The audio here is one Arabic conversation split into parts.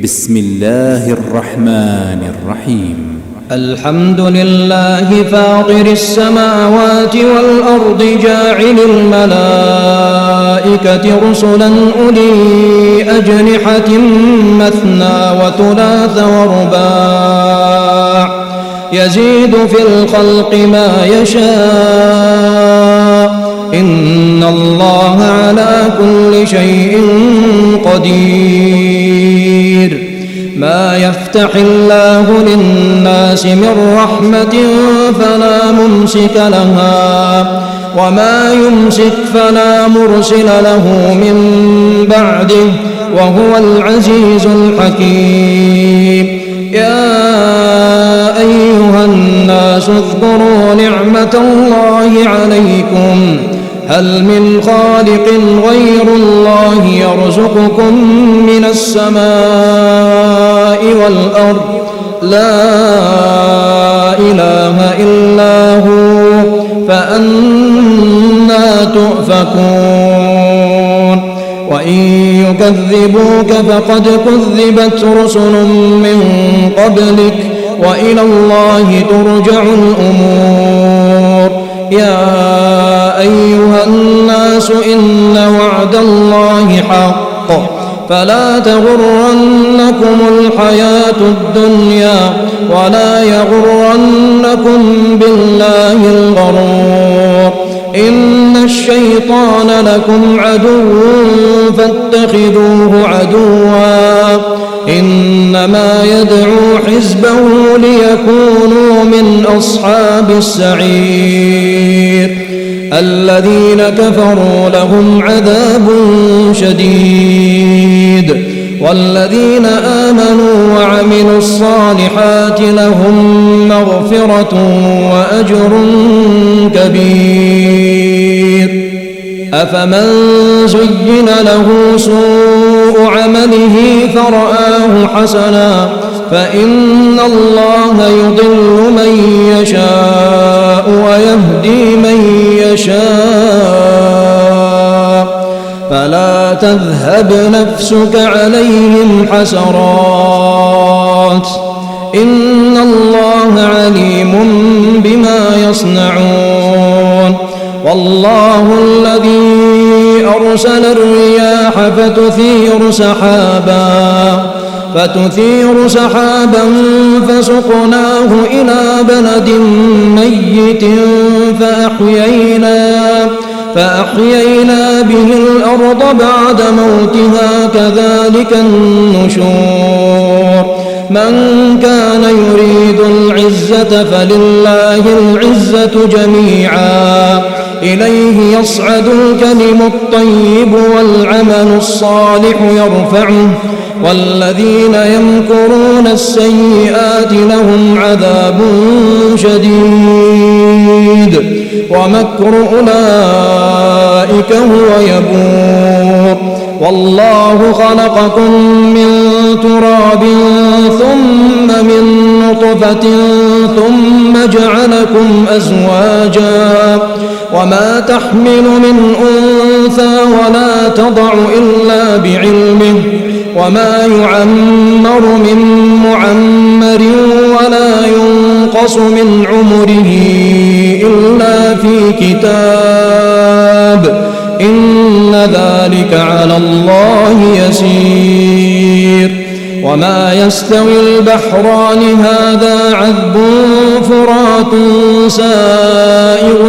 بسم الله الرحمن الرحيم. الحمد لله فاطر السماوات والأرض جاعل الملائكة رسلا أولي أجنحة مثنى وثلاث ورباع يزيد في الخلق ما يشاء إن الله على كل شيء قدير. ما يفتح الله للناس من رحمة فلا ممسك لها وما يمسك فلا مرسل له من بعده وهو العزيز الحكيم. يا أيها الناس اذكروا نعمة الله عليكم هل من خالق غير الله يرزقكم من السماء والأرض لا إله إلا هو فأنى تؤفكون. وإن يكذبوك فقد كذبت رسل من قبلك وإلى الله ترجع الأمور. يا أيها الناس إن وعد الله حق فلا تغرنكم الحياة الدنيا ولا يغرنكم بالله الغرور. إن الشيطان لكم عدو فاتخذوه عدوا إنما يدعو حزبه ليكونوا من أصحاب السعير. الذين كفروا لهم عذاب شديد والذين آمنوا وعملوا الصالحات لهم مغفرة وأجر كبير. أفمن زين له سوء عمله فرآه حسنا فإن الله يضل من يشاء ويهدي من يشاء فلا تذهب نفسك عليهم حسرات إن الله عليم بما يصنعون. والله الذي أرسل الرياح فتثير سحابا فسقناه إلى بلد ميت فأحيينا به الأرض بعد موتها كذلك النشور. من كان يريد العزة فلله العزة جميعا إليه يصعد الكلم الطيب والعمل الصالح يرفعه والذين يمكرون السيئات لهم عذاب شديد ومكر أولئك هو يبور. والله خلقكم من تراب ثم من نطفة ثم جعلكم أزواجا وما تحمل من أنثى ولا تضع إلا بعلمه وما يعمر من معمر ولا ينقص من عمره إلا في كتاب إن ذلك على الله يسير. وما يستوي البحران هذا عذب فرات سائغ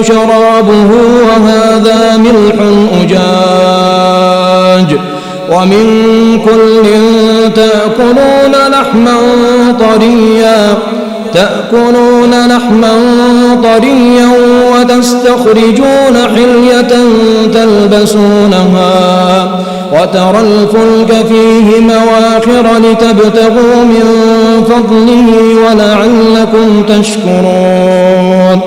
شرابه وهذا ملح أجاج ومن كل تأكلون لحما طريا وتستخرجون حلية تلبسونها وترى الفلك فيه مواخر لتبتغوا من فضله ولعلكم تشكرون.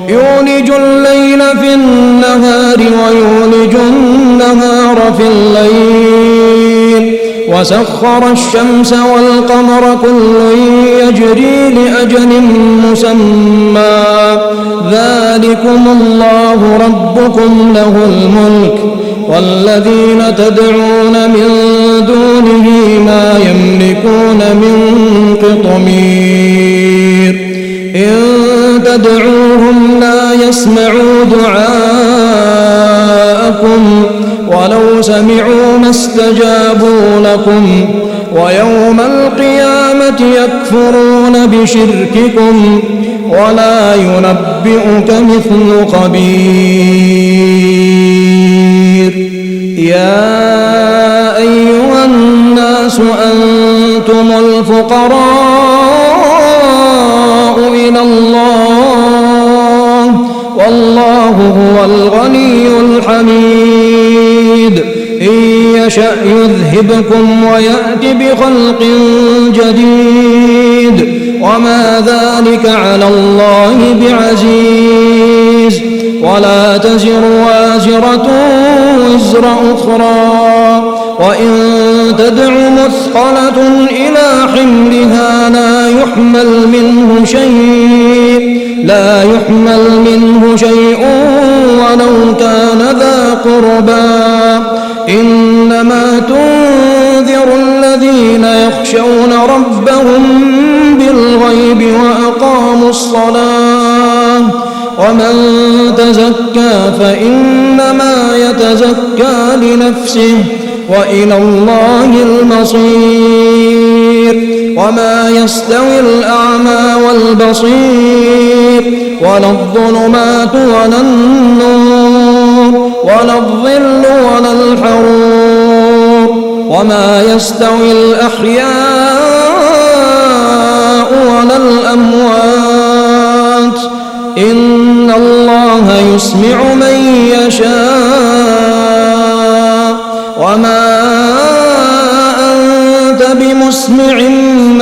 يولج الليل في النهار ويولج النهار في الليل وسخر الشمس والقمر كل يجري لأجل مسمى ذلكم الله ربكم له الملك والذين تدعون من دونه ما يملكون من قطمير إن تدعوهم لا يسمعوا دعاءكم ولو سمعوا ما استجابوا لكم ويوم القيامة يكفرون بشرككم ولا ينبئك مثل خبير يا أيها الناس أنتم الفقراء إلى الله والله هو الغني الحميد إن يشأ يذهبكم ويأت بخلق جديد وما ذلك على الله بعزيز ولا تزر وازرة وزر أخرى وإن تدع مثقلة إلى حملها لا يحمل منه شيء ولو كان ذا قربى إنما تنذر الذين يخشون ربهم بالغيب وأقاموا الصلاة ومن تزكى فإنما يتزكى لنفسه وإلى الله المصير وما يستوي الأعمى والبصير ولا الظلمات ولا النور ولا الظل ولا الحرور وما يستوي الأحياء ولا الأموات إن الله يسمع من يشاء وما أنت بمسمع من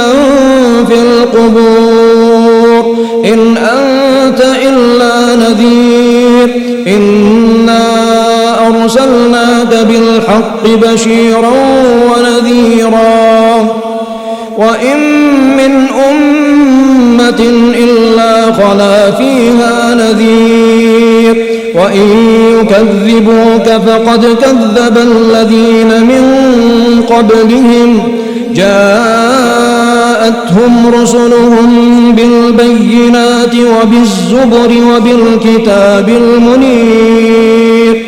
في القبور إن أنت إلا نذير إنا أرسلناك بالحق بشيرا ونذيرا وإن من أمة إلا خلا فيها نذير وإن يكذبوك فقد كذب الذين من قبلهم جاءتهم رسلهم بالبينات وبالزبر وبالكتاب المنير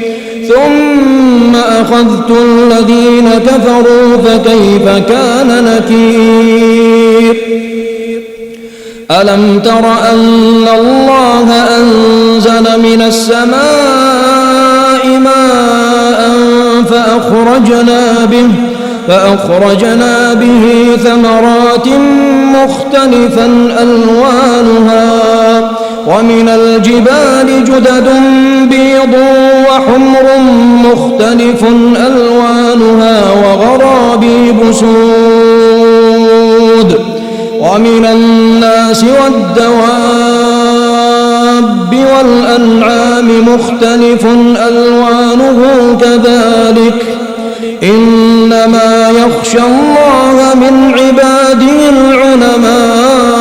ثم أخذت الذين كفروا فكيف كان نكير ألم تر أن الله أنزل من السماء ماء فأخرجنا به ثمرات مختلفا ألوانها ومن الجبال جدد بيض وحمر مختلف ألوانها وغرابيب سود ومن الناس والدواب والأنعام مختلف ألوانه كذلك إنما يخشى الله من عباده العلماء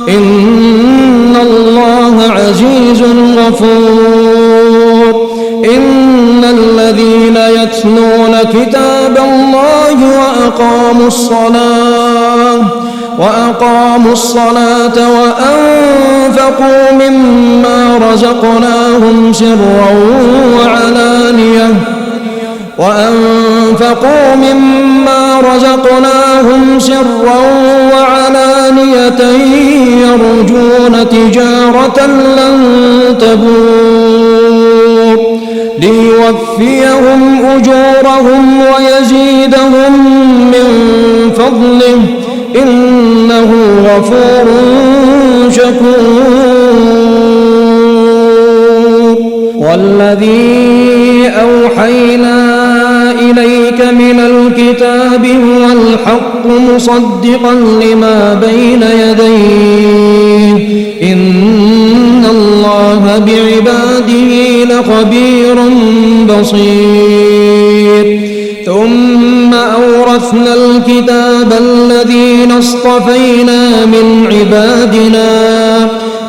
إن الله عزيز غفور إن الذين يتلون كتاب الله وأقاموا الصلاة وأنفقوا مما رزقناهم سرا وعلانية يرجون تجارة لن تبور ليوفيهم أجورهم ويزيدهم من فضله إنه غفور شكور والذي أوحينا إليك من الكتاب هو الحق مصدقا لما بين يديه إن الله بعباده لخبير بصير ثم أورثنا الكتاب الذين اصطفينا من عبادنا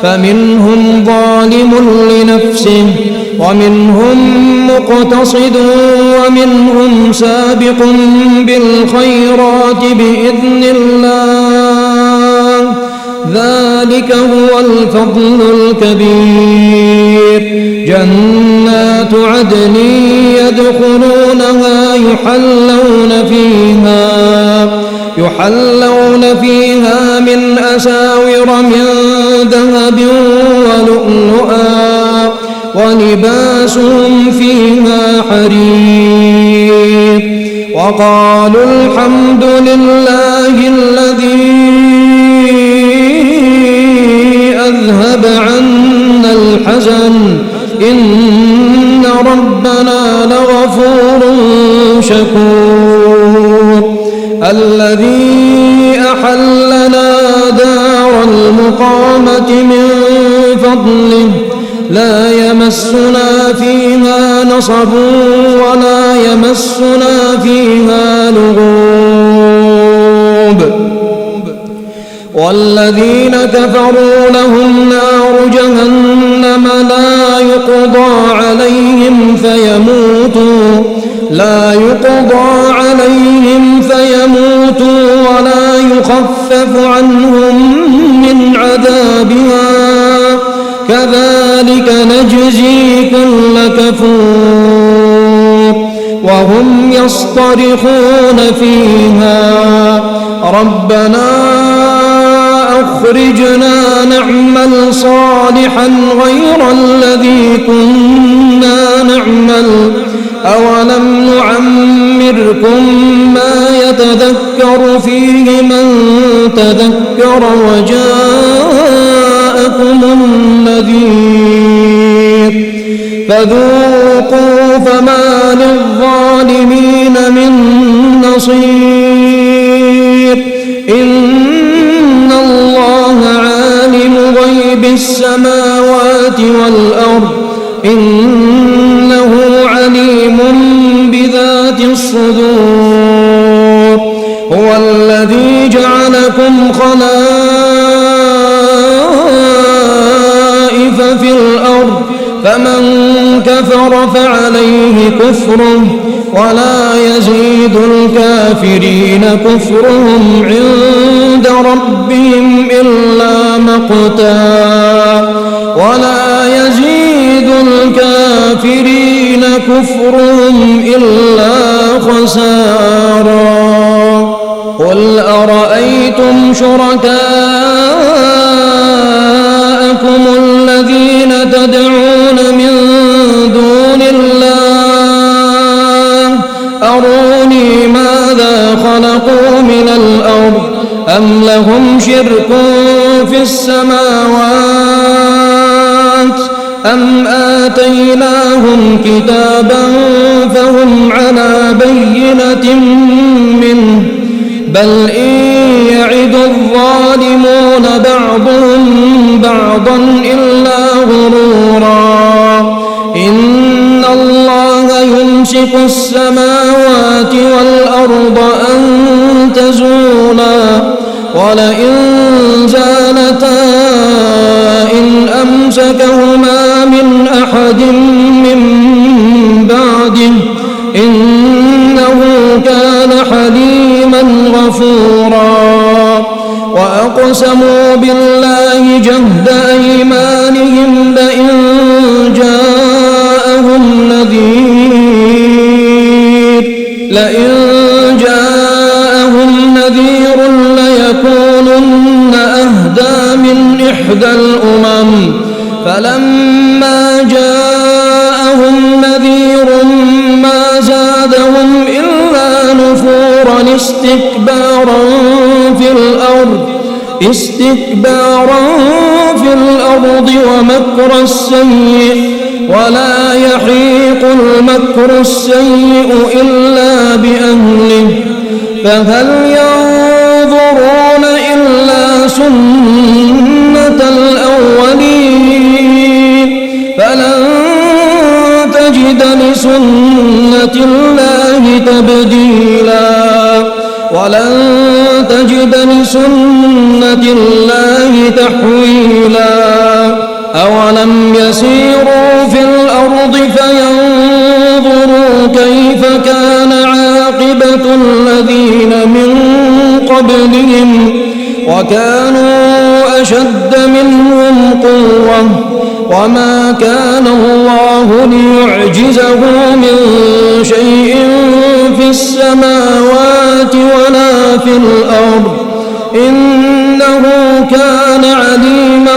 فمنهم ظالم لنفسه ومنهم مقتصد ومنهم سابق بالخيرات بإذن الله ذلك هو الفضل الكبير جنات عدن يدخلونها يحلون فيها من أساور من ذهب ولؤلؤا ولباسهم فيها حرير وقالوا الحمد لله الذي أذهب عنا الحزن إن ربنا لغفور شكور الذي أحلنا دار المقامة من فضله لا يمسنا فيها نصب ولا يمسنا فيها لغوب والذين كفروا لهم نار جهنم لا يقضى عليهم فيموتوا ولا يخفف عنهم من عذابها كذلك نجزي كل كفور وهم يصطرخون فيها ربنا أخرجنا نعمل صالحا غير الذي كنا نعمل أولم نعمركم ما يتذكر فيه من تذكر وجاءكم النذير فذوقوا فما للظالمين من نصير إن الله عالم غيب السماوات والأرض إنه عليم بذات الصدور هو الذي جعلكم خلائف في الأرض فمن كفر فعليه كفره ولا يزيد الكافرين كفرهم عند ربهم إلا مقتا ولا يزيد الكافرين كفرهم إلا خسارا قل أرأيتم شركاءكم الذين تدعون من دون الله أروني ماذا خلقوا من الأرض أم لهم شرك في السماوات أم آتيناهم كتابا فهم على بينة منه بل إن يعد الظالمون بعضهم بعضا إلا غرورا إن الله يمسك السماوات والأرض أن تزولا ولئن زالتا إن أمسكهما من أحد من بعده إنه كان حليما غفورا وأقسموا بالله جهد أيمانهم لئن جاءهم نذير ليكونن أهدى من إحدى الأمم فلما جاءهم نذير ما زادهم إلا نفورا استكبارا في الأرض ومكر السيء ولا يحيق المكر السيء إلا بأهله فهل ينظرون إلا سنة الأولين فلن تجد لسنة لسنة الله تبديلا ولن تجد لسنة الله تحويلا أولم يسيروا في الأرض فينظروا كيف كان عاقبة الذين من قبلهم وكانوا أشد منهم قوة وما كان الله ليعجزه من شيء في السماوات ولا في الأرض إنه كان عليما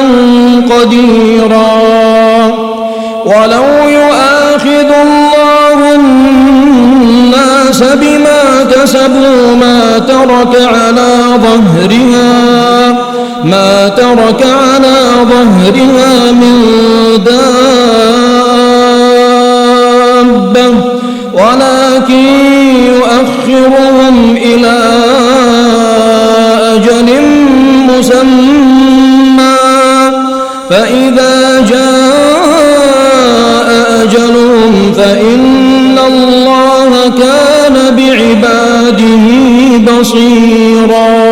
قديرا ولو يؤاخذ الله الناس بما كسبوا ما ترك على ظهرها من دابة ولكن يؤخرهم إلى أجل مسمى فإذا جاء أجلهم فإن الله كان بعباده بصيرا